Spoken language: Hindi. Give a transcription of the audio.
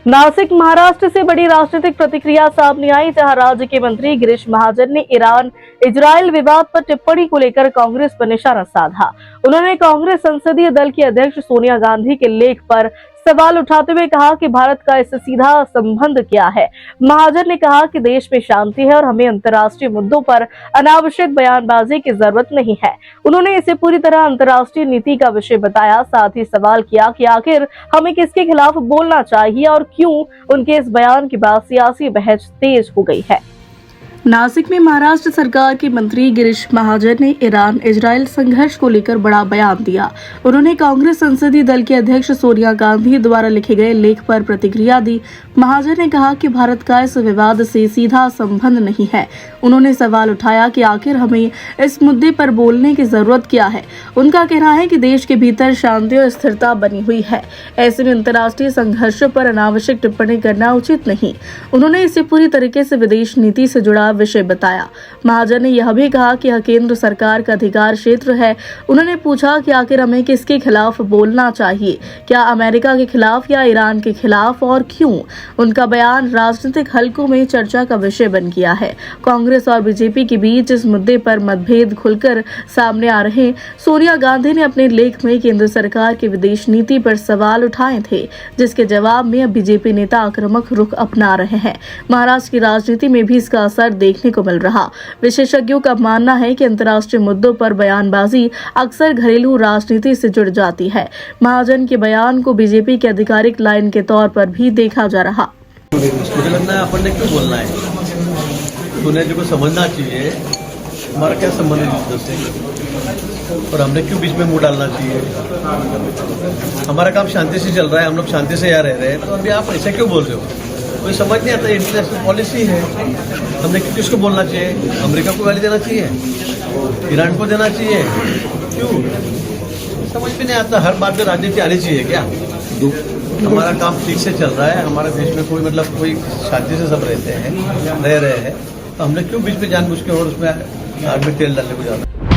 नासिक महाराष्ट्र से बड़ी राजनीतिक प्रतिक्रिया सामने आई, जहां राज्य के मंत्री गिरीश महाजन ने ईरान इजराइल विवाद पर टिप्पणी को लेकर कांग्रेस पर निशाना साधा। उन्होंने कांग्रेस संसदीय दल की अध्यक्ष सोनिया गांधी के लेख पर सवाल उठाते हुए कहा कि भारत का इससे सीधा संबंध क्या है। महाजन ने कहा कि देश में शांति है और हमें अंतर्राष्ट्रीय मुद्दों पर अनावश्यक बयानबाजी की जरूरत नहीं है। उन्होंने इसे पूरी तरह अंतर्राष्ट्रीय नीति का विषय बताया। साथ ही सवाल किया कि आखिर हमें किसके खिलाफ बोलना चाहिए और क्यों उनके इस बयान के बाद सियासी बहस तेज हो गई है। नासिक में महाराष्ट्र सरकार के मंत्री गिरीश महाजन ने ईरान इजराइल संघर्ष को लेकर बड़ा बयान दिया। उन्होंने कांग्रेस संसदीय दल के अध्यक्ष सोनिया गांधी द्वारा लिखे गए लेख पर प्रतिक्रिया दी। महाजन ने कहा कि भारत का इस विवाद से सीधा संबंध नहीं है। उन्होंने सवाल उठाया कि आखिर हमें इस मुद्दे पर बोलने की जरूरत क्या है। उनका कहना है कि देश के भीतर शांति और स्थिरता बनी हुई है, ऐसे में अंतर्राष्ट्रीय संघर्षों पर अनावश्यक टिप्पणी करना उचित नहीं। उन्होंने इसे पूरी तरीके से विदेश नीति से जुड़ा विषय बताया। महाजन ने यह भी कहा कि यह केंद्र सरकार का अधिकार क्षेत्र है। उन्होंने पूछा कि आखिर हमें किसके खिलाफ बोलना चाहिए, क्या अमेरिका के खिलाफ या ईरान के खिलाफ, और क्यों। उनका बयान राजनीतिक हलकों में चर्चा का विषय बन गया है। कांग्रेस और बीजेपी के बीच इस मुद्दे पर मतभेद खुलकर सामने आ रहे। सोनिया गांधी ने अपने लेख में केंद्र सरकार की विदेश नीति पर सवाल उठाए थे, जिसके जवाब में अब बीजेपी नेता आक्रामक रुख अपना रहे हैं। महाराष्ट्र की राजनीति में भी इसका असर देखने को मिल रहा। विशेषज्ञों का मानना है कि अंतर्राष्ट्रीय मुद्दों पर बयानबाजी अक्सर घरेलू राजनीति से जुड़ जाती है। महाजन के बयान को बीजेपी के आधिकारिक लाइन के तौर पर भी देखा जा रहा। मुझे लगता है अपन ने क्यों बोलना है, दुनिया जी को समझना चाहिए हमारा क्या संबंध है युद्ध से, और हमने क्यों बीच में मुंह डालना चाहिए। हमारा काम शांति से चल रहा है, हम लोग शांति से यहाँ रह रहे हैं, तो अभी आप ऐसे क्यों बोल रहे हो। कोई समझ नहीं आता, इंटरनेशनल पॉलिसी है, हमने किसको बोलना चाहिए। अमेरिका को गाली देना चाहिए, ईरान को देना चाहिए, क्यों समझ में नहीं आता। हर बात में राजनीति आनी चाहिए क्या। हमारा काम ठीक से चल रहा है, हमारे देश में कोई शांति से सब रहते हैं, रह रहे हैं, तो हमने क्यों बीच में जानबूझ के और उसमें आग में तेल डालने को जा रहा है।